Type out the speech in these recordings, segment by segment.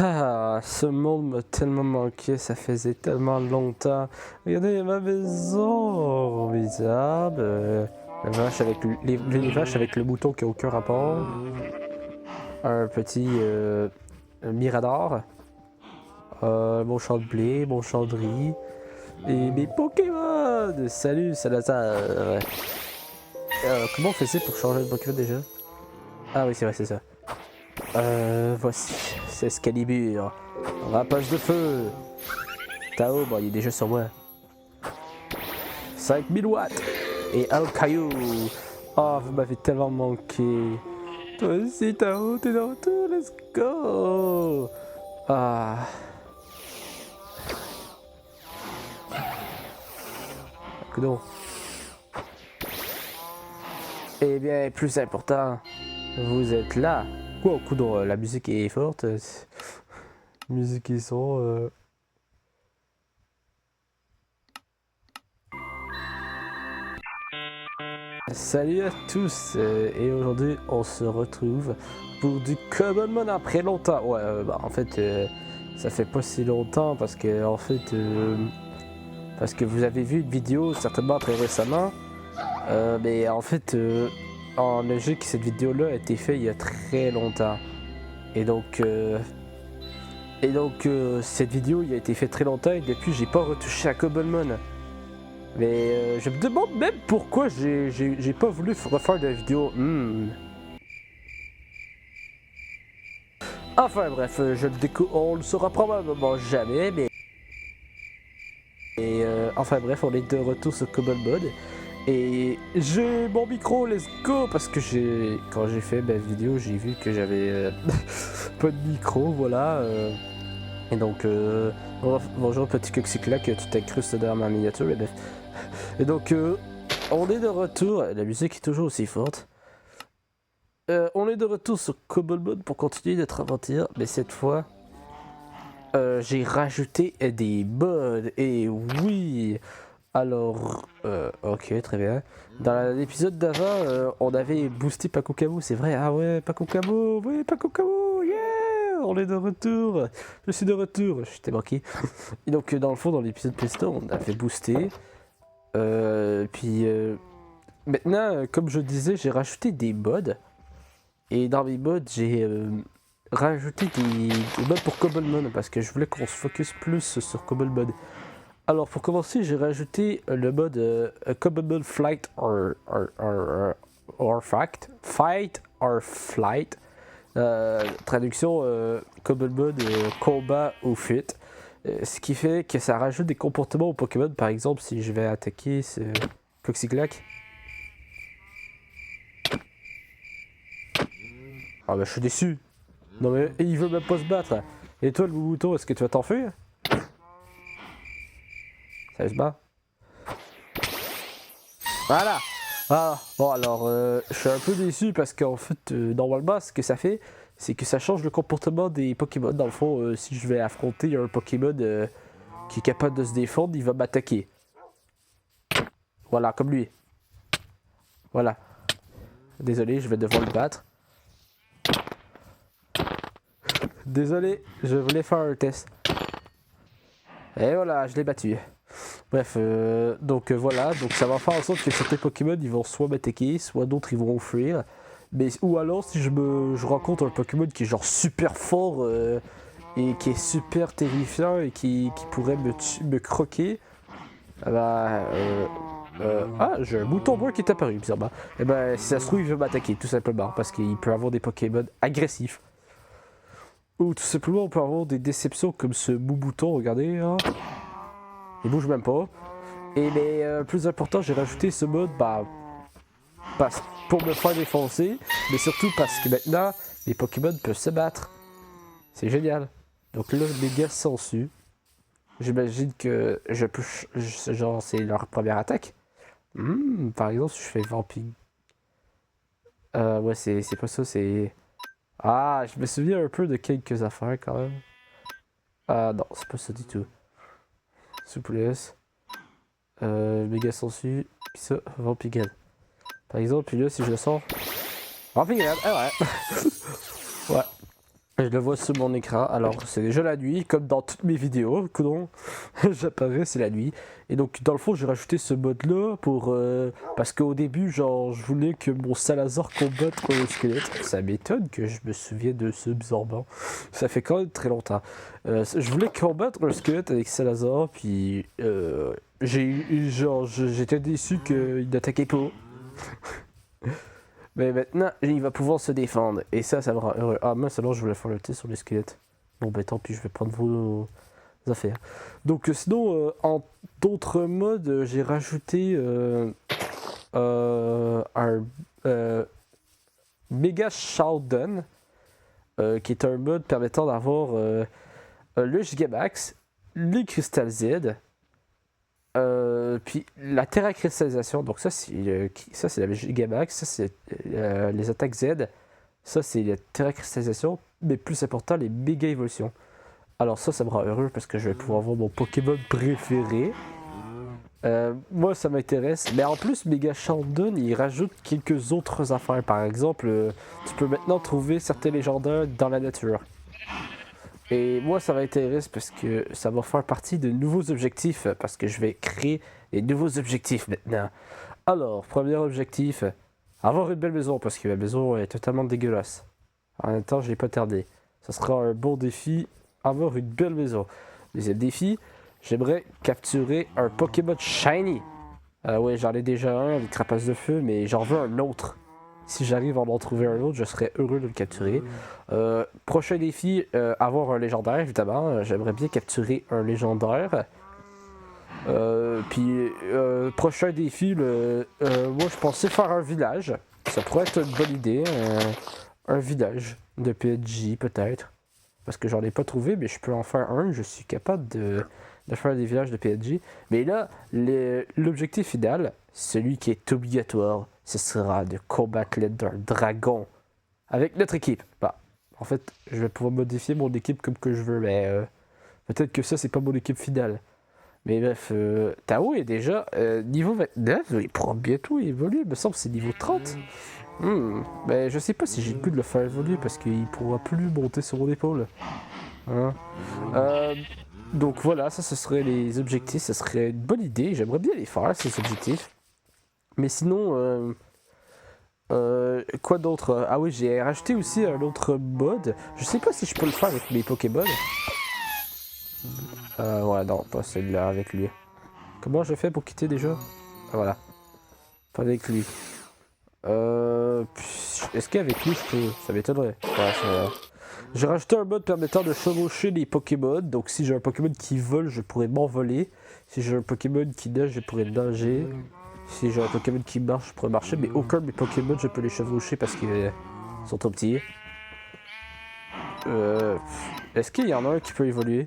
Ah, ce monde m'a tellement manqué, ça faisait tellement longtemps. Regardez ma maison, misérable. La vache avec les vaches avec le mouton qui a aucun rapport. Un petit mirador. Mon champ de blé, mon champ de riz. Et mes Pokémon! Salut Salazar! Comment on faisait pour changer de Pokémon déjà? Ah oui, c'est vrai, c'est ça. Voici, c'est Excalibur. Rapace de feu. Tao, bon, il est déjà sur moi. 5000 watts. Et Alcaillou. Oh, vous m'avez tellement manqué. Toi aussi, Tao, t'es de retour, let's go. Ah. Coudon. Eh bien, plus important, vous êtes là. Quoi, coudon, la musique est forte. Musique et son. Salut à tous, et aujourd'hui on se retrouve pour du Common après longtemps. Ouais, en fait, ça fait pas si longtemps parce que parce que vous avez vu une vidéo certainement très récemment. Mais en fait, en logique, cette vidéo-là a été faite il y a très longtemps. Et donc, cette vidéo il a été faite très longtemps et depuis j'ai pas retouché à Cobblemon. Mais je me demande même pourquoi j'ai pas voulu refaire de vidéo. Enfin bref, on le saura probablement jamais, mais... enfin bref, on est de retour sur Cobble Mode. Et j'ai mon micro, let's go! Parce que quand j'ai fait ma vidéo, j'ai vu que j'avais pas de micro, voilà. Et donc, bonjour petit coxic-là que tu t'incrustes derrière ma miniature, et bref. Et donc, on est de retour, la musique est toujours aussi forte. On est de retour sur Cobble Mode pour continuer notre aventure, mais cette fois, j'ai rajouté des mods, et oui! Alors, ok, très bien. Dans l'épisode d'avant, on avait boosté Paco Cabo, c'est vrai, ah ouais, Paco Cabo, oui, Paco Cabo, yeah! On est de retour, je suis de retour, je t'ai manqué. Et donc, dans le fond, dans l'épisode précédent, on avait boosté. Puis, maintenant, comme je disais, j'ai rajouté des mods. Et dans mes mods, j'ai rajouté des mods pour Cobblemon parce que je voulais qu'on se focus plus sur Cobblemon. Alors pour commencer, j'ai rajouté le mode Cobblemon Flight or Fact. Fight or Flight. Traduction Cobblemon combat ou fuite. Ce qui fait que ça rajoute des comportements aux Pokémon. Par exemple, si je vais attaquer ce Coxyclac. Ah bah je suis déçu. Non mais il veut même pas se battre. Et toi le mouton, est-ce que tu vas t'enfuir? Ça se bat. Voilà. Ah bon alors je suis un peu déçu parce qu'en fait normalement ce que ça fait c'est que ça change le comportement des Pokémon. Dans le fond si je vais affronter un Pokémon qui est capable de se défendre, il va m'attaquer. Voilà comme lui. Voilà. Désolé, je vais devoir le battre. Désolé, je voulais faire un test. Et voilà, je l'ai battu. Bref, donc voilà, donc ça va faire en sorte que certains Pokémon ils vont soit m'attaquer, soit d'autres ils vont fuir. Mais, ou alors si je rencontre un Pokémon qui est genre super fort et qui est super terrifiant et qui pourrait me croquer, bah, ah, j'ai un mouton brun qui est apparu bizarrement. Et ben si ça se trouve il veut m'attaquer tout simplement parce qu'il peut avoir des Pokémon agressifs. Ou tout simplement on peut avoir des déceptions comme ce mouton, regardez. Hein. Il bouge même pas. Et mais plus important, j'ai rajouté ce mode pour me faire défoncer, mais surtout parce que maintenant, les Pokémon peuvent se battre. C'est génial. Donc là, méga sensu. J'imagine que je peux... genre, c'est leur première attaque. Par exemple, si je fais Vamping. Ouais, c'est pas ça, c'est... Ah, je me souviens un peu de quelques affaires quand même. Ah non, c'est pas ça du tout. Souplesse. Méga sensu. Puis ça, Vampigade. Par exemple, puis là, si je le sors. Vampigade, ah ouais. Ouais. Je le vois sur mon écran, alors c'est déjà la nuit, comme dans toutes mes vidéos, coudonc, j'apparais, c'est la nuit. Et donc dans le fond, j'ai rajouté ce mode-là pour... parce qu'au début, genre, je voulais que mon Salazar combatte le squelette. Ça m'étonne que je me souvienne de ce bizarrement. Ça fait quand même très longtemps. Je voulais combattre le squelette avec Salazar, puis j'étais déçu qu'il n'attaquait pas. Mais maintenant, il va pouvoir se défendre. Et ça me rend heureux. Ah, mince, alors je voulais faire le test sur les squelettes. Bon, ben tant pis, je vais prendre vos affaires. Donc, sinon, en d'autres modes, j'ai rajouté un Mega Showdown, qui est un mode permettant d'avoir le Gigamax, les Crystal Z, puis la terracristallisation, donc ça c'est la Gigamax, ça c'est les attaques Z, ça c'est la terracristallisation, mais plus important les méga évolutions. Alors ça me rend heureux parce que je vais pouvoir avoir mon Pokémon préféré. Moi ça m'intéresse, mais en plus Mega Showdown il rajoute quelques autres affaires. Par exemple, tu peux maintenant trouver certains légendaires dans la nature. Et moi, ça m'intéresse parce que ça va faire partie de nouveaux objectifs, parce que je vais créer des nouveaux objectifs maintenant. Alors, premier objectif, avoir une belle maison, parce que ma maison est totalement dégueulasse. En même temps, je n'ai pas tardé. Ça sera un bon défi, avoir une belle maison. Deuxième défi, j'aimerais capturer un Pokémon Shiny. Ouais, j'en ai déjà un, les crapaces de feu, mais j'en veux un autre. Si j'arrive à en trouver un autre, je serais heureux de le capturer. Prochain défi, avoir un légendaire, évidemment. J'aimerais bien capturer un légendaire. Prochain défi, moi je pensais faire un village. Ça pourrait être une bonne idée. Un village de PNJ peut-être. Parce que j'en ai pas trouvé, mais je peux en faire un. Je suis capable de faire des villages de PNJ. Mais là, l'objectif final, celui qui est obligatoire, ce sera de combattre d'un dragon avec notre équipe. Bah, en fait, je vais pouvoir modifier mon équipe comme que je veux, mais peut-être que ça, c'est pas mon équipe finale. Mais bref, Tao est déjà niveau 29, il pourra bientôt évoluer, il me semble que c'est niveau 30. Ben, je sais pas si j'ai le goût de le faire évoluer parce qu'il pourra plus monter sur mon épaule. Hein? Donc voilà, ça ce serait les objectifs, ça serait une bonne idée, j'aimerais bien les faire, ces objectifs. Mais sinon, quoi d'autre? Ah oui, j'ai rajouté aussi un autre mode. Je sais pas si je peux le faire avec mes Pokémon. Ouais, non, pas celui-là, avec lui. Comment je fais pour quitter déjà? Ah, voilà. Pas avec lui. Est-ce qu'avec lui je peux? Ça m'étonnerait. Ouais, ça... J'ai rajouté un mode permettant de chevaucher les Pokémon. Donc si j'ai un Pokémon qui vole, je pourrais m'envoler. Si j'ai un Pokémon qui nage, je pourrais nager. Si j'ai un Pokémon qui marche, je pourrais marcher. Mais aucun de mes Pokémon, je peux les chevaucher parce qu'ils sont trop petits. Est-ce qu'il y en a un qui peut évoluer?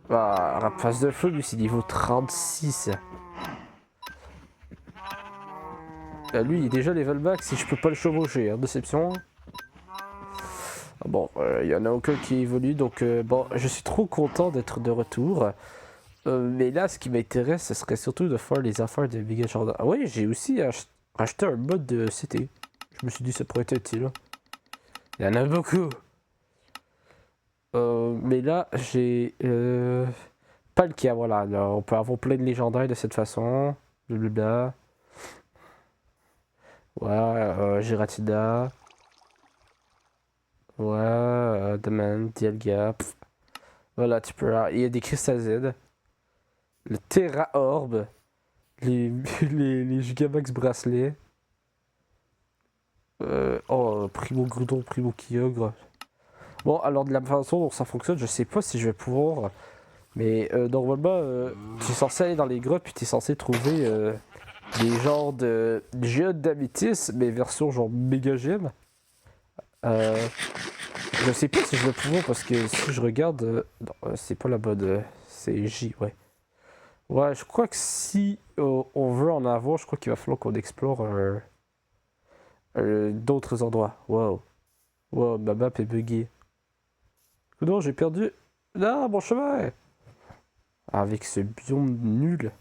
Ah, Rapace de feu, lui, c'est niveau 36. Lui, il est déjà level max si je peux pas le chevaucher. Hein, déception. Bon, il y en a aucun qui évolue, donc bon, je suis trop content d'être de retour. Mais là, ce qui m'intéresse, ce serait surtout de faire les affaires de Mega Showdown. Ah oui, j'ai aussi acheté un mode de CT. Je me suis dit ça pourrait être utile. Il y en a beaucoup. Mais là, j'ai pas le cas, voilà. Là, on peut avoir plein de légendaires de cette façon. Blablabla. Ouais, Giratina. Ouais, Demand, Dialga. Voilà, tu peux. Il y a des Crystal Z. Le Terra Orb. Les Gigamax bracelets. Primo Groudon, Primo Kyogre. Bon, alors de la façon dont ça fonctionne, je sais pas si je vais pouvoir. Mais normalement, tu es censé aller dans les grottes, puis tu es censé trouver des genres de géodes d'améthyste, mais version genre méga gemme. Je sais pas si je vais pouvoir parce que si je regarde. Non, c'est pas la bonne. C'est J, ouais. Ouais, je crois que si on veut en avoir, je crois qu'il va falloir qu'on explore d'autres endroits. Wow. Wow, ma map est buggée. Non, j'ai perdu. Là, mon chemin! Avec ce biome nul.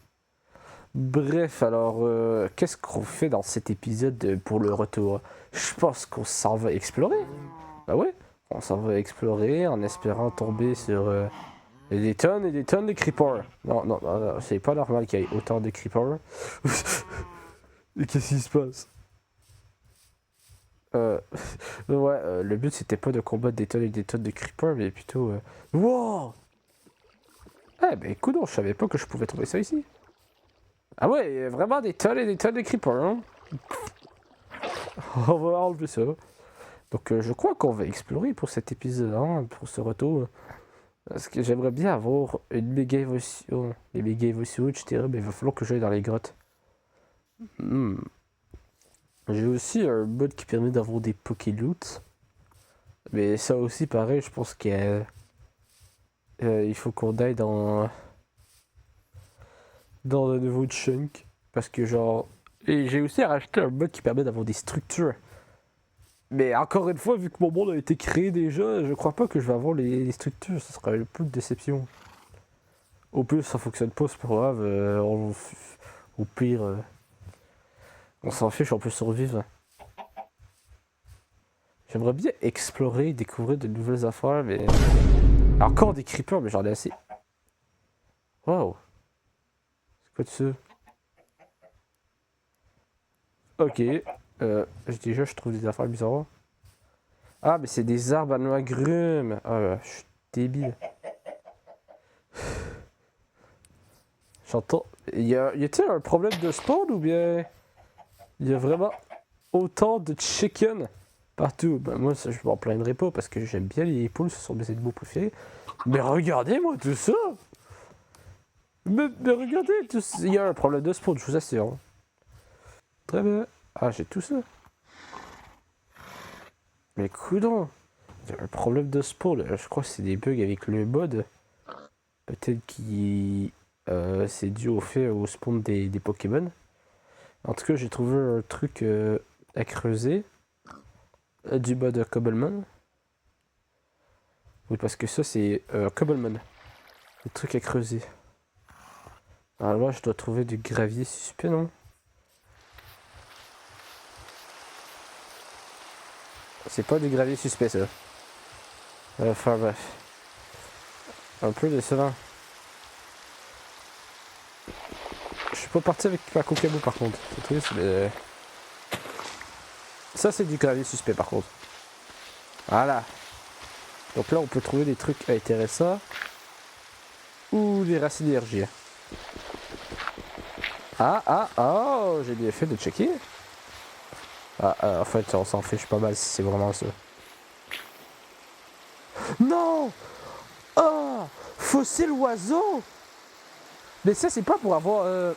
Bref, alors, qu'est-ce qu'on fait dans cet épisode pour le retour? Je pense qu'on s'en va explorer. Bah ouais, On s'en va explorer en espérant tomber sur des tonnes et des tonnes de creepers. Non, non, non, non, c'est pas normal qu'il y ait autant de creepers. Et qu'est-ce qui se passe? Euh, ouais, le but c'était pas de combattre des tonnes et des tonnes de creepers, mais plutôt. Wow! Eh ben écoute, je savais pas que je pouvais trouver ça ici. Ah ouais, il y a vraiment des tonnes et des tonnes de creepers, hein? On va enlever ça. Donc je crois qu'on va explorer pour cet épisode, hein, pour ce retour. Parce que j'aimerais bien avoir une méga évolution. Les méga évolutions, etc. Mais il va falloir que j'aille dans les grottes. Hmm. J'ai aussi un mode qui permet d'avoir des Pokéloot. Mais ça aussi, pareil, je pense qu'il faut qu'on aille dans un nouveau chunk. Parce que genre... Et j'ai aussi rajouté un mode qui permet d'avoir des structures. Mais encore une fois, vu que mon monde a été créé déjà, je crois pas que je vais avoir les structures. Ce sera un peu de déception. Au plus, ça fonctionne pas, c'est pas grave. Au pire, on s'en fiche, on peut survivre. J'aimerais bien explorer, découvrir de nouvelles affaires, mais... Encore des creepers, mais j'en ai assez. Wow. C'est quoi de ça? Ok. Déjà, je trouve des affaires bizarres. Ah, mais c'est des arbres à noix agrumes. Ah, je suis débile. J'entends... Y a-t-il un problème de spawn ou bien... Il y a vraiment autant de chicken partout? Ben moi, ça, je m'en plaindrai pas parce que j'aime bien les poules, ce sont mes animaux préférés. Mais regardez-moi tout ça! Mais regardez, tout ça. Il y a un problème de spawn, je vous assure. Très bien. Ah, j'ai tout ça. Mais coudon! Il y a un problème de spawn. Je crois que c'est des bugs avec le mode. Peut-être qu'il... c'est dû au spawn des Pokémon. En tout cas, j'ai trouvé un truc à creuser. Du mode Cobbleman. Oui, parce que ça, c'est Cobbleman. Le truc à creuser. Alors là, je dois trouver du gravier suspect, non? C'est pas du gravier suspect, ça. Enfin, bref. Un peu décevant. Je suis pas parti avec ma Kokabo, par contre. C'est triste, mais... Ça, c'est du gravier suspect, par contre. Voilà. Donc là, on peut trouver des trucs intéressants. Ou des racines d'énergie. Oh, j'ai bien fait de checker. En fait, on s'en fiche pas mal si c'est vraiment ça. Non! Oh! Fossile oiseau! Mais ça, c'est pas pour avoir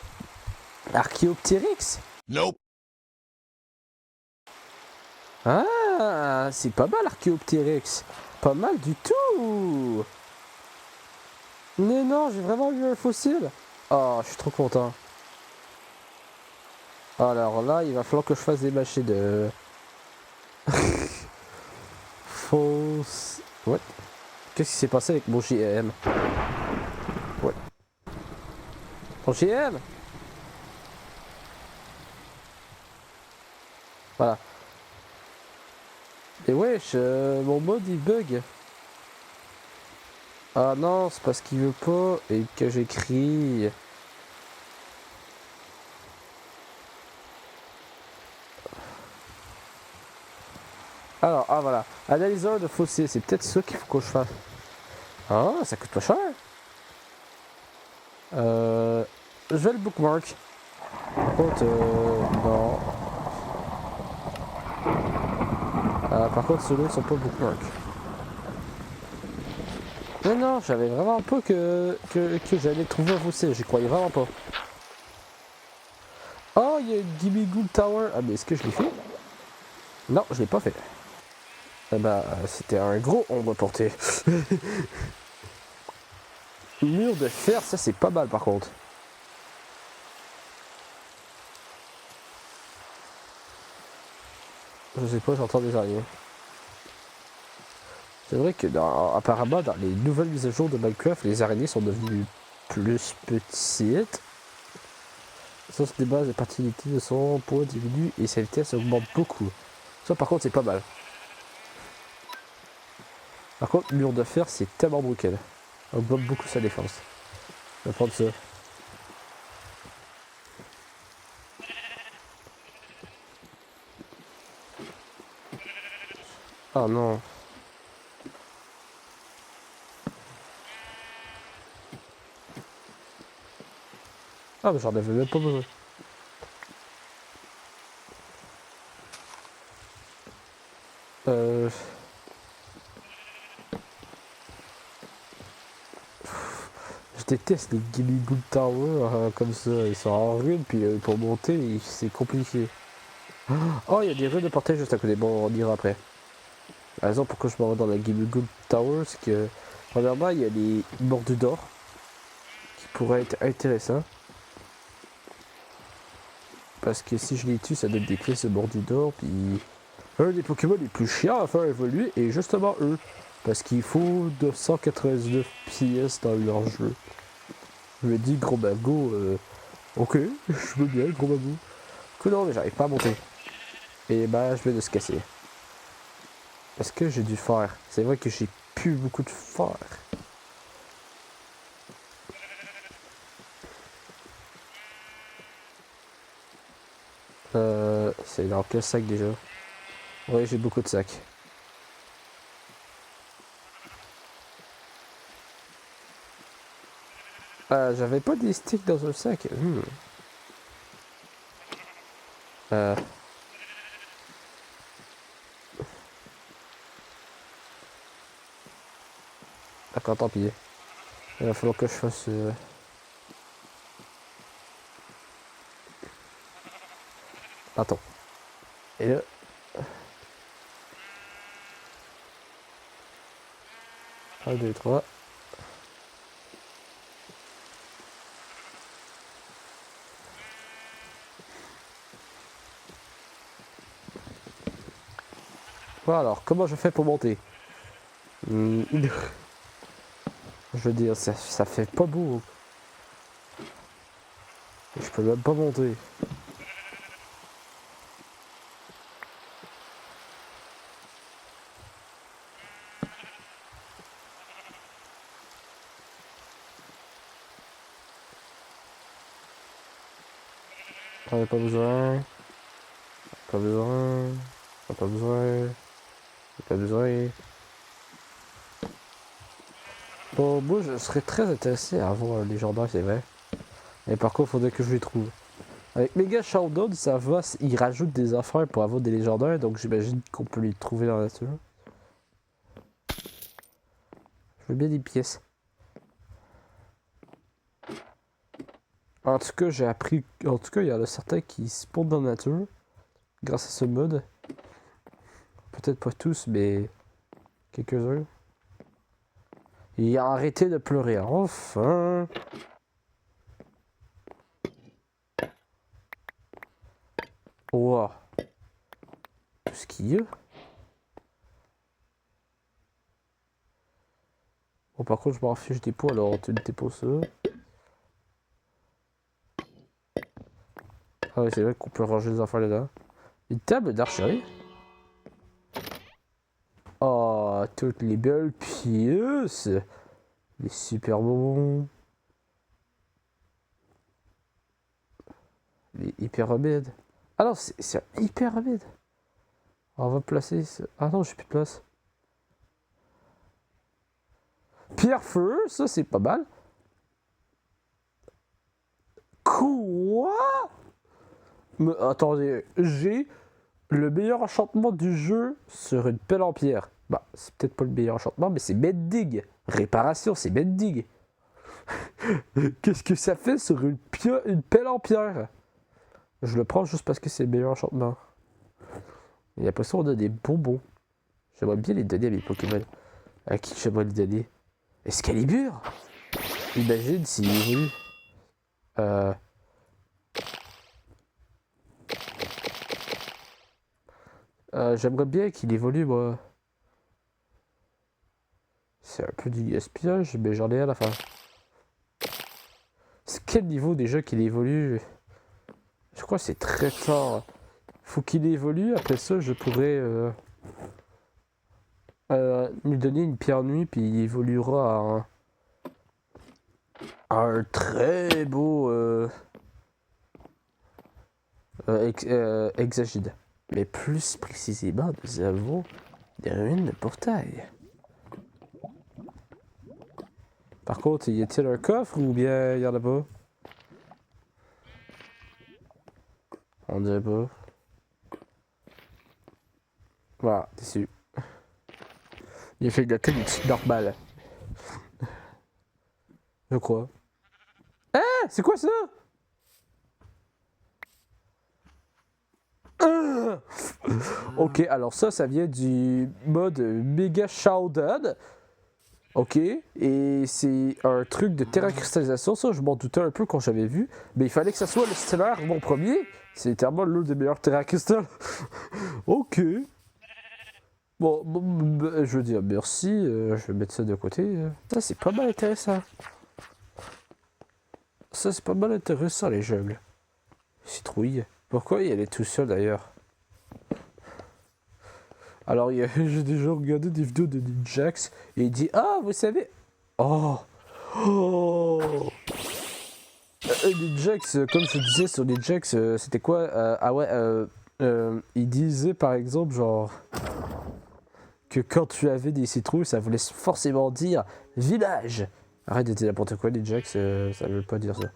Archaeopteryx? Nope. Ah, c'est pas mal Archaeopteryx. Pas mal du tout. Mais non, j'ai vraiment eu un fossile. Oh, je suis trop content. Alors là, il va falloir que je fasse des machines de... Fausse... Ouais. Qu'est-ce qui s'est passé avec mon JM? Ouais. Mon JM? Voilà. Et wesh, mon mode il bug. Ah non, c'est parce qu'il veut pas et que j'écris. Alors, ah voilà. Analyseur de fossiles, c'est peut-être ça qu'il faut que je fasse. Ah, ça coûte pas cher. Je vais le bookmark. Par contre, non. Par contre, ceux-là ils sont pas bookmark. Mais non, j'avais vraiment pas que j'allais trouver un fossile, j'y croyais vraiment pas. Oh, il y a une Gimme Tower. Ah, mais est-ce que je l'ai fait? Non, je l'ai pas fait. Eh ben, c'était un gros ombre porté. Mur de fer, ça c'est pas mal par contre. Je sais pas, j'entends des araignées. C'est vrai que apparemment dans les nouvelles mises à jour de Minecraft, les araignées sont devenues plus petites. Source des bases de particularité de son poids diminue et sa vitesse augmente beaucoup. Ça par contre c'est pas mal. Par contre, mur de fer, c'est tellement broken. On bloque beaucoup sa défense. Je vais prendre ça. Ah non. Ah mais j'en avais même pas besoin. Euh... Je déteste les Gilly Good Tower comme ça. Ils sont en ruine, puis pour monter, c'est compliqué. Oh, il y a des ruines de portail juste à côté. Bon, on ira après. La raison pourquoi je m'en vais dans la Gilly Good Tower, c'est que premièrement, il y a les mordus d'or qui pourraient être intéressants. Parce que si je les tue, ça donne des pièces de mordus d'or, puis un des Pokémon les plus chiants à faire évoluer est justement eux. Parce qu'il faut 299 pièces dans leur jeu. Je me dis, gros bago, ok, je veux bien, gros bago. Que non, mais j'arrive pas à monter. Et bah, je vais de se casser. Est-ce que j'ai du fer? C'est vrai que j'ai plus beaucoup de fer. C'est dans quel sac déjà? Oui, j'ai beaucoup de sacs. J'avais pas des sticks dans un sac. Euh... D'accord, tant pis. Il va falloir que je fasse... Attends. Et là... Un, deux, trois. Voilà, alors, comment je fais pour monter? Je veux dire, ça fait pas beau. Je peux même pas monter. J'en ai pas besoin. Pas besoin. Pas besoin. Pas besoin. Bon, moi, je serais très intéressé à avoir un légendaire, c'est vrai. Mais par contre, il faudrait que je les trouve. Avec Mega Showdown, ça va, ils rajoutent des affaires pour avoir des légendaires, donc j'imagine qu'on peut les trouver dans la nature. Je veux bien des pièces. En tout cas, j'ai appris. En tout cas, il y en a certains qui spawnent dans la nature grâce à ce mode. Peut-être pas tous, mais quelques-uns. Il a arrêté de pleurer, enfin. Wow. Tout ce qu'il y a. Bon, par contre, je m'en fiche des pots, alors tu ne t'es pas ça. Ah oui, c'est vrai qu'on peut ranger les affaires dedans. Une table d'archerie. Oh, toutes les belles pièces. Les super bonbons. Les hyper rapides. Ah non, c'est hyper rapide. On va placer... Ah non, j'ai plus de place. Pierre-feu, ça c'est pas mal. Quoi? Mais attendez, j'ai le meilleur enchantement du jeu sur une pelle en pierre. Bah, c'est peut-être pas le meilleur enchantement, mais c'est Mending. Réparation, c'est Mending. Qu'est-ce que ça fait sur une pelle en pierre? Je le prends juste parce que c'est le meilleur enchantement. Et après ça, on a des bonbons. J'aimerais bien les donner à mes Pokémon. À qui j'aimerais les donner? Excalibur? Imagine s'il évolue. Euh... J'aimerais bien qu'il évolue, moi. C'est un peu du gaspillage, mais j'en ai à la fin. C'est quel niveau déjà qu'il évolue? Je crois que c'est très tard. Faut qu'il évolue, après ça je pourrais... lui donner une pierre nuit, puis il évoluera à un très beau hexagide. Mais plus précisément, nous avons des ruines de portail. Par contre, y a-t-il un coffre ou bien il y en a pas? On dirait pas. Voilà, déçu. Il a fait une attaque normale. Je crois. Ah, c'est quoi ça? Ah, ok, alors ça vient du mode Mega Shrouded. Ok, et c'est un truc de terracristallisation, ça je m'en doutais un peu quand j'avais vu, mais il fallait que ça soit le stellaire mon premier. C'est littéralement l'un des meilleurs terracristal. Ok. Bon, je veux dire merci, je vais mettre ça de côté. Ça c'est pas mal intéressant. Ça c'est pas mal intéressant les jungles. Citrouille. Pourquoi il est tout seul d'ailleurs? Alors j'ai déjà regardé des vidéos de Ninjax et il dit ah vous savez. Oh. Oh. Ninjax, comme je disais sur Ninjax, c'était quoi? Ah ouais, il disait par exemple genre que quand tu avais des citrouilles, ça voulait forcément dire village. Arrête de dire n'importe quoi, Ninjax, ça veut pas dire ça.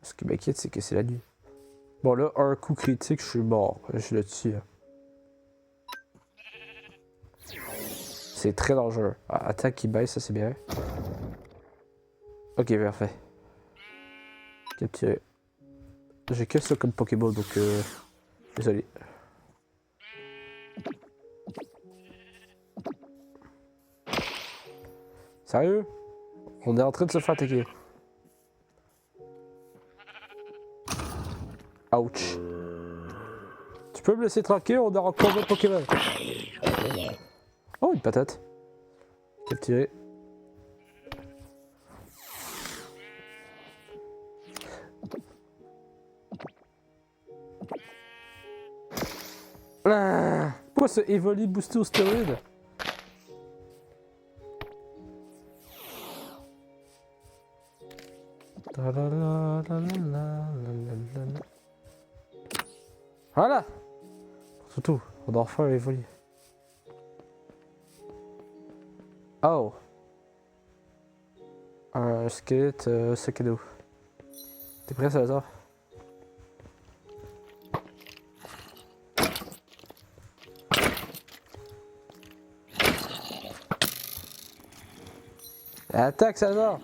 Ce qui m'inquiète, c'est que c'est la nuit. Bon là, un coup critique, je suis mort. Je le tue. C'est très dangereux. Ah, attaque qui baisse, ça c'est bien. Ok, parfait. Capturé. J'ai que ça comme Pokémon, donc désolé. Sérieux? On est en train de se faire attaquer. Ouch. Tu peux me laisser tranquille, on a encore d'autres Pokémon. Oh, une patate. Capturé. Ah, pourquoi ce Evoli boosté au stéroïde? Voilà. Surtout, on a enfin évolué. Oh. Un squelette sac à dos. T'es prêt, Salazar? Attaque, Salazar!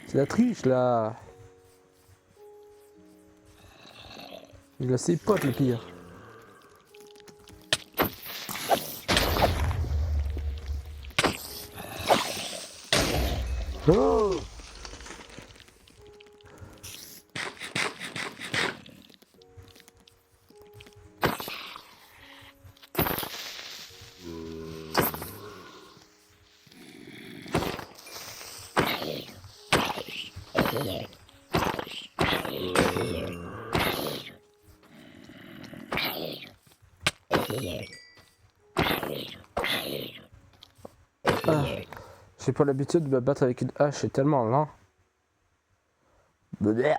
C'est la triche, là! Il a ses potes, le pire. Oh! Ah, j'ai pas l'habitude de me battre avec une hache, c'est tellement lent. Bleh.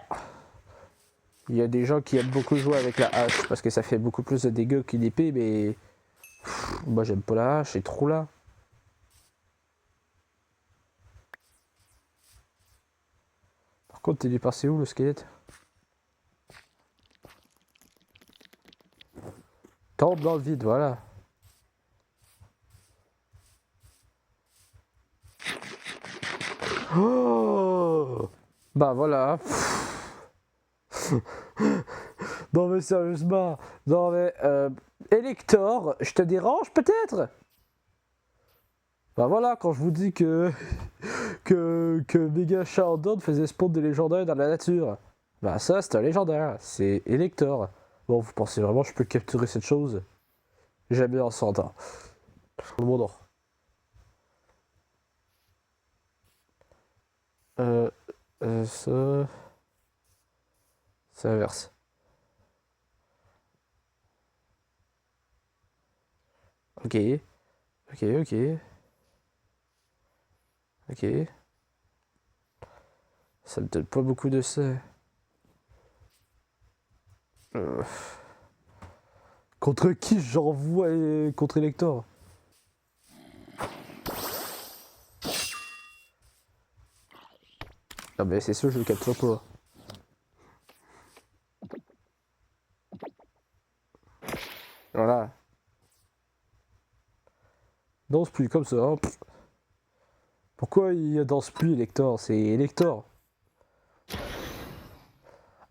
Il y a des gens qui aiment beaucoup jouer avec la hache parce que ça fait beaucoup plus de dégâts qu'une épée, mais moi j'aime pas la hache, c'est trop là. Par contre, t'es passé où le squelette? Tombe dans le vide, voilà. Oh, bah voilà. Non mais sérieusement, non mais Elector, je te dérange peut-être? Bah voilà, quand je vous dis que Mega Shardon faisait spawn des légendaires dans la nature. Bah ça c'est un légendaire, c'est Elector. Bon, vous pensez vraiment que je peux capturer cette chose? Jamais en 100 ans. Le monde or. Ça... Ça inverse. Ok. Ok. Ça me donne pas beaucoup de ça. Euh, Contre qui j'envoie contre Elector? Ah mais c'est sûr je le capture pas. Voilà. Danse plus comme ça. Hein. Pourquoi il danse plus Elector? C'est Elector.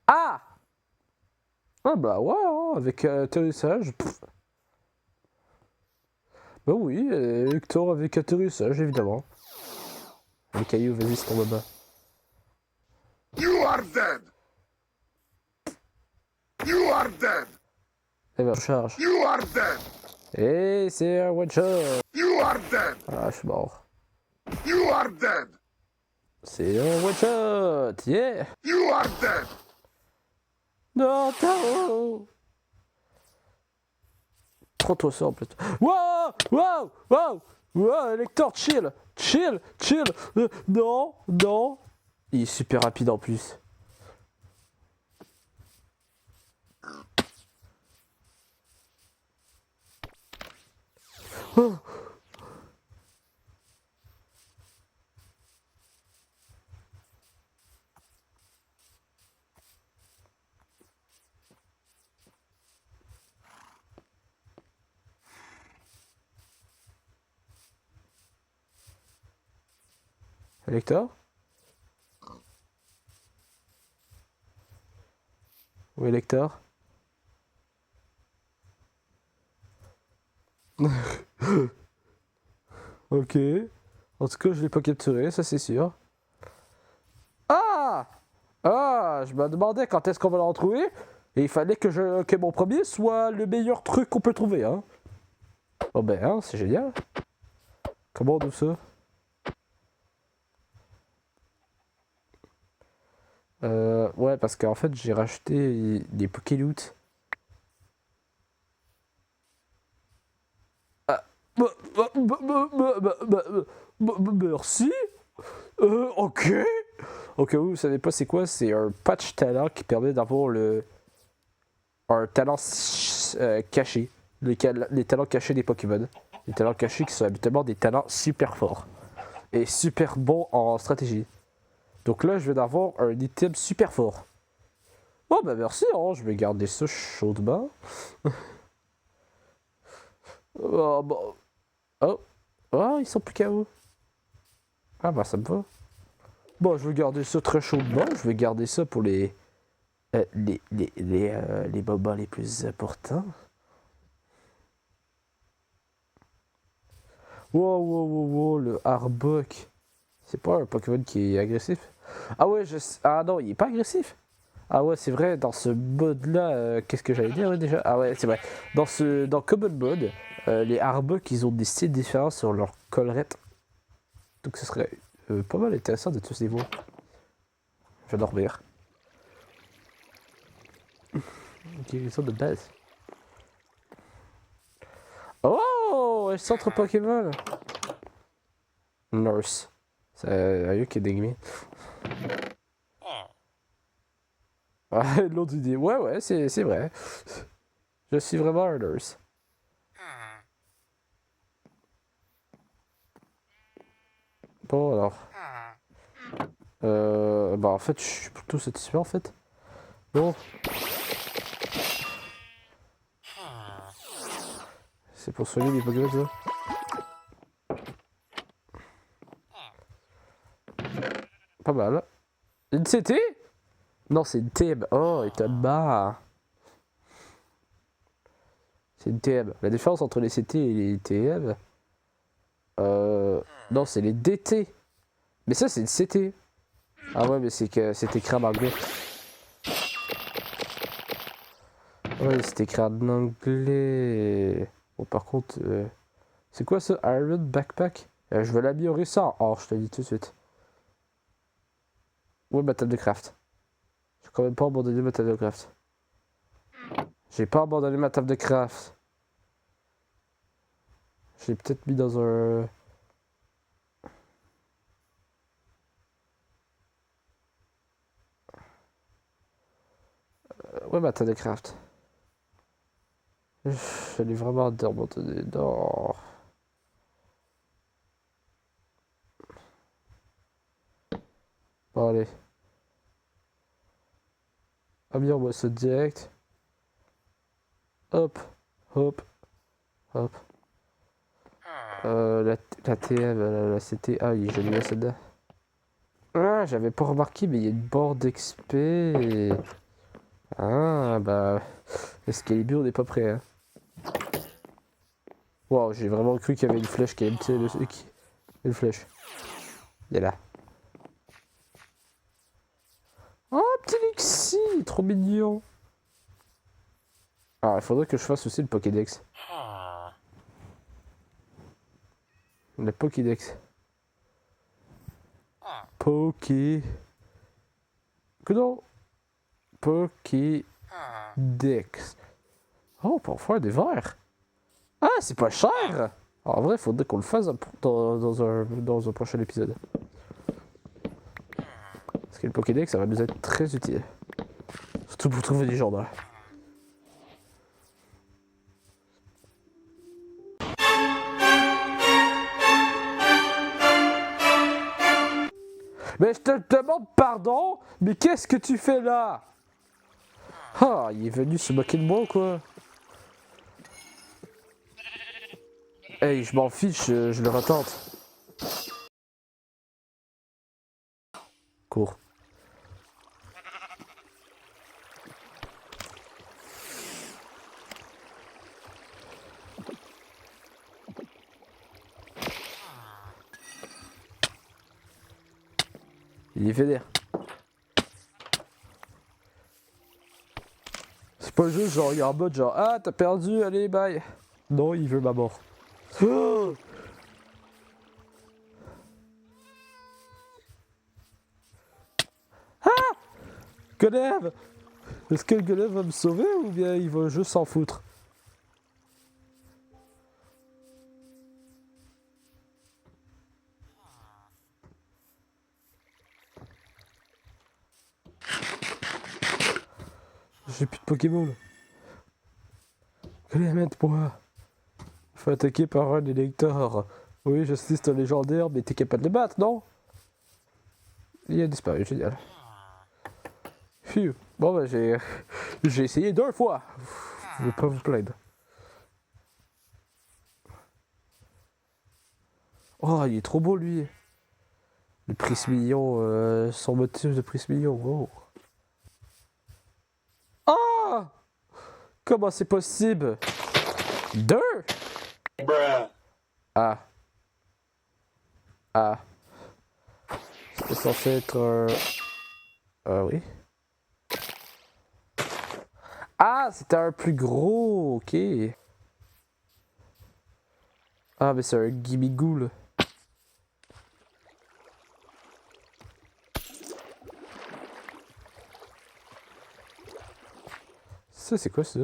Ah! Ah bah ouais, hein, avec atterrissage. Bah oui, Elector avec atterrissage évidemment. Les cailloux, vas-y, c'est ton baba. You are dead! You are dead! Eh ben, charge. You are dead! Et c'est un one shot. You are dead! Ah, je suis mort. You are dead! C'est un one shot. Yeah. You are dead! Non, non. Prends-toi ça en plus. Wow, Elector, chill. Non. Il est super rapide en plus. Oh. Elector? Où est Elector? Ok. En tout cas, je l'ai pas capturé, ça c'est sûr. Je me demandais quand est-ce qu'on va le retrouver. Et il fallait que mon premier soit le meilleur truc qu'on peut trouver, hein. Oh ben, hein, c'est génial. Comment on ouvre ça? Ouais, parce qu'en fait, j'ai racheté des Pokéloot. Ah, merci. Ok. Au cas où vous savez pas c'est quoi, c'est un patch talent qui permet d'avoir un talent caché. Les talents cachés des Pokémon. Les talents cachés qui sont habituellement des talents super forts. Et super bons en stratégie. Donc là, je viens d'avoir un item super fort. Oh bah merci, hein, je vais garder ça chaudement. Oh, bah. Oh, ils sont plus KO. Ah bah ça me va. Bon, je vais garder ça très chaudement. Je vais garder ça pour les moments les plus importants. Wow, le Arbok. C'est pas un Pokémon qui est agressif. Ah ouais, ah non, il est pas agressif. Ah ouais, c'est vrai, dans ce mode-là, qu'est-ce que j'allais dire déjà? Ah ouais, c'est vrai. Dans Common Mode, les Arbok, ils ont des styles différents sur leur collerette. Donc ce serait pas mal intéressant de tous les voir. Je vais dormir. Guérison de base. Oh, un centre Pokémon. Nurse. C'est eux qui est déguisé. L'autre dit, ouais, c'est vrai. Je suis vraiment un nurse. Bon, alors. Bah, en fait, je suis plutôt satisfait, en fait. Bon. C'est pour soigner les Pokémon, ça. Pas mal. Une CT? Non, c'est une TM. Oh, et t'as bas. C'est une TM. La différence entre les CT et les TM. Non, c'est les DT. Mais ça, c'est une CT. Ah ouais, mais c'est que c'est écrit en anglais. Ouais, c'est écrit en anglais. Bon, par contre, c'est quoi ça? Iron Backpack? Je vais l'améliorer ça en or, je te le dis tout de suite. Où est ma table de craft? J'ai quand même pas abandonné ma table de craft. J'ai pas abandonné ma table de craft. J'ai peut-être mis dans un... Ouais, ma de craft. J'allais vraiment remonter dedans. Bon, allez. Améliore-moi ça direct. Hop, hop, hop. La TM, la CT. Ah oui, j'ai mis la celle-là. Ah, j'avais pas remarqué, mais il y a une barre d'XP. Ah, bah. Excalibur n'est pas prêt, hein. Wow, j'ai vraiment cru qu'il y avait une flèche qui allait me tirer dessus. Une flèche. Il est là. Oh, petit Lexi, trop mignon. Ah, il faudrait que je fasse aussi le Pokédex. Le Pokédex. Poké. Que non. Pokédex. Oh, pour faire des verres. Ah, c'est pas cher. En vrai, il faudrait qu'on le fasse dans un prochain épisode. Parce que le Pokédex, ça va nous être très utile. Surtout pour trouver des journaux. Mais je te demande pardon, mais qu'est-ce que tu fais là? Ah, il est venu se moquer de moi ou quoi? Hey, je m'en fiche, je le retente. Cours. Il est vénère. C'est pas juste genre, il est en mode genre, ah, t'as perdu, allez, bye. Non, il veut ma mort. Oh, Golem! Est-ce que le Golem va me sauver ou bien il va juste s'en foutre? J'ai plus de Pokémon. Golem, aide-moi. Faut attaquer par un électeur. Oui, je sais, c'est un légendaire, mais t'es capable de le battre, non? Il a disparu, génial. Phew. Bon, bah, j'ai essayé 2 fois. Je vais pas vous plaindre. Oh, il est trop beau, lui. Le Prismillon, son motif de Prismillon. Oh. Ah! Comment c'est possible? 2? Ah. Ah. C'était censé être un... Ah oui. Ah, c'était un plus gros, ok. Ah, mais c'est un Gimighoul. Ça, c'est quoi ça?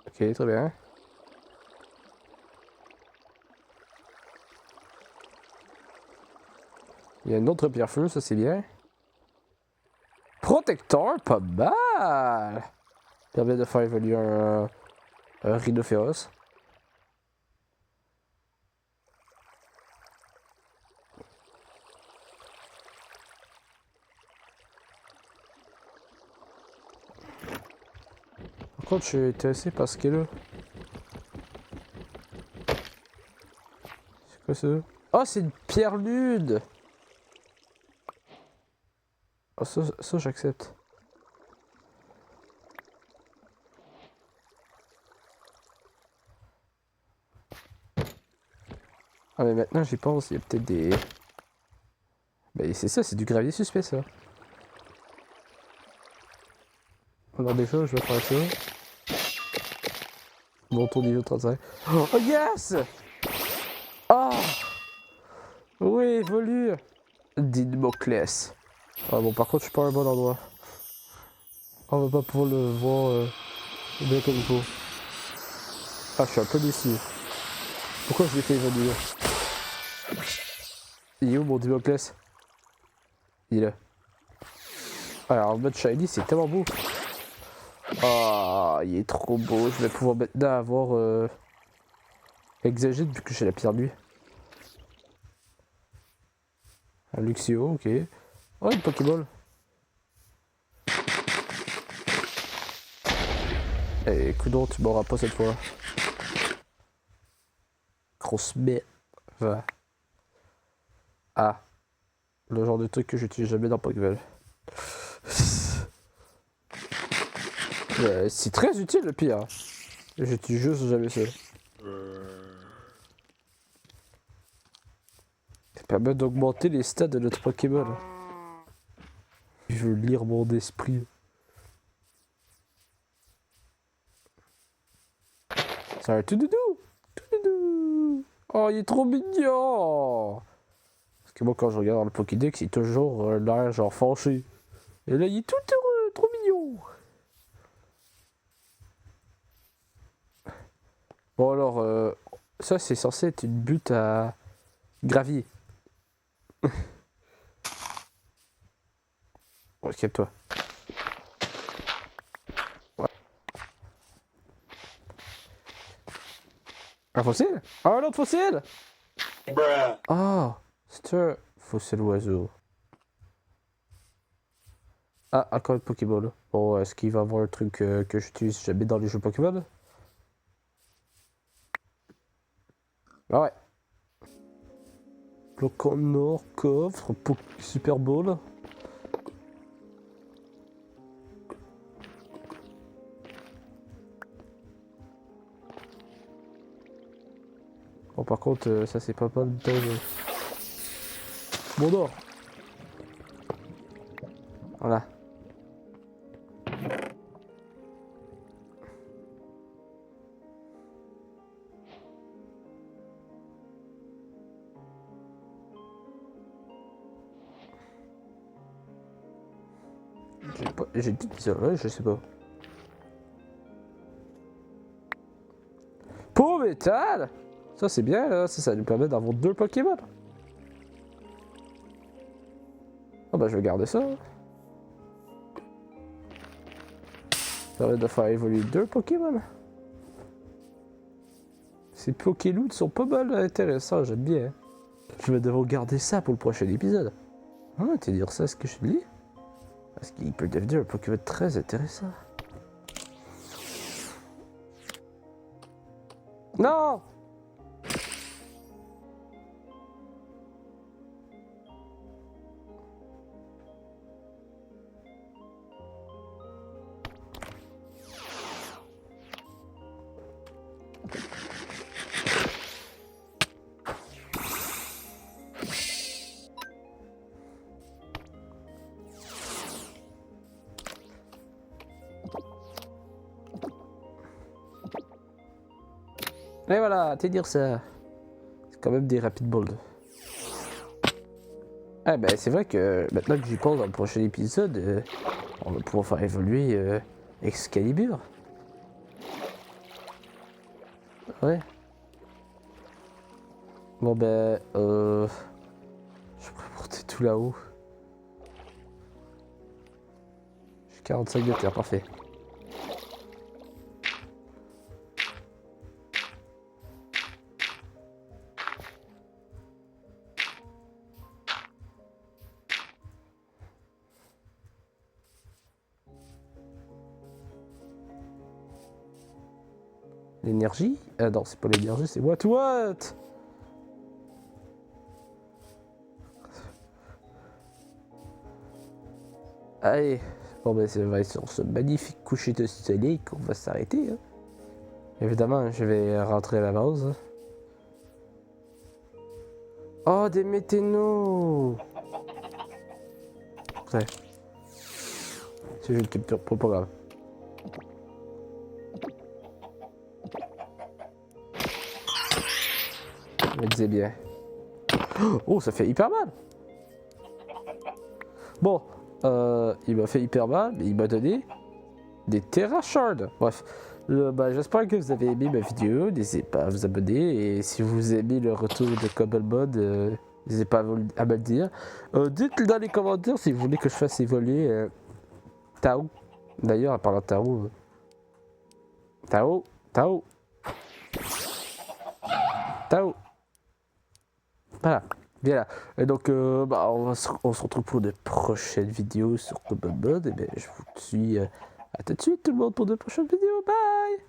Ok, très bien. Il y a une autre pierre-feu, ça c'est bien. Protecteur, pas mal! Permet de faire évoluer un rhinophéros. Par contre, je suis intéressé par ce qu'il est là. C'est quoi ça? Oh, c'est une pierre lune! Oh, ça j'accepte. Ah, mais maintenant j'y pense, il y a peut-être des... Ben c'est ça, c'est du gravier suspect ça. Alors déjà, je vais faire ça. Mon tour niveau 35. Oh yes! Oh! Oui, évolue! Dynamoclès. Ah bon, par contre, je suis pas à un bon endroit. On va pas pouvoir le voir bien comme il faut. Ah, je suis un peu déçu. Pourquoi je l'ai fait évoluer? Il est où mon Dimoclès? Il est là. Alors, en mode shiny, c'est tellement beau. Ah, il est trop beau. Je vais pouvoir maintenant avoir Exagite vu que j'ai la pierre de lui. Un Luxio, ok. Oh, une Pokéball. Eh, coudon, tu m'auras pas cette fois. Grosse merde. Va. Ah. Le genre de truc que j'utilise jamais dans Pokéball. C'est très utile le pire. J'utilise juste jamais ça. Ça permet d'augmenter les stats de notre Pokémon. Je veux lire mon esprit. C'est un tout doudou. Tout doudou. Oh, il est trop mignon. Parce que moi, quand je regarde dans le Pokédex, il est toujours l'air genre fâché. Et là, il est tout heureux, trop mignon. Bon, alors, ça, c'est censé être une butte à gravier. Ok, toi. Ouais. Un fossile? Ah, un autre fossile? Ah, c'est un fossile oiseau. Ah, encore une Pokéball. Bon, est-ce qu'il va y avoir un truc que j'utilise jamais dans les jeux Pokémon? Ah ouais. Bloc Nord, coffre, Super Bowl. Bon, par contre, ça c'est pas mal dangereux. Bon, non. Voilà. J'ai dit ça, ouais, je sais pas. Pour métal! Ça c'est bien, là. Ça nous permet d'avoir 2 Pokémon. Ah bah je vais garder ça. Ça permet de faire évoluer 2 Pokémon. Ces Pokéloots sont pas mal intéressants, j'aime bien. Je vais devoir garder ça pour le prochain épisode. Ah, t'es dire ça, ce que je te dis? Parce qu'il peut devenir un Pokémon très intéressant. Non! Et voilà, t'es dire ça. C'est quand même des rapides balls. Ah ben c'est vrai que maintenant que j'y pense dans le prochain épisode, on va pouvoir faire évoluer Excalibur. Ouais. Bon ben je pourrais porter tout là-haut. J'ai 45 de terre, parfait. L'énergie? Ah non, c'est pas l'énergie, c'est what? Allez, bon ben ça va être sur ce magnifique coucher de soleil qu'on va s'arrêter. Hein. Évidemment, je vais rentrer à la base. Oh, des méténos! Ouais. C'est une capture, pas grave. Je me disais bien. Oh, ça fait hyper mal! Bon, il m'a fait hyper mal, mais il m'a donné des Terra Shards. Bref, bah, j'espère que vous avez aimé ma vidéo. N'hésitez pas à vous abonner. Et si vous aimez le retour de Cobblebud, n'hésitez pas à me le dire. Dites dans les commentaires si vous voulez que je fasse évoluer Tao. D'ailleurs, en parlant de Tao. Tao. Voilà, viens là. Et donc, bah, on se retrouve pour de prochaines vidéos sur Cobblebud. Et bien, je vous dis à tout de suite tout le monde pour de prochaines vidéos. Bye!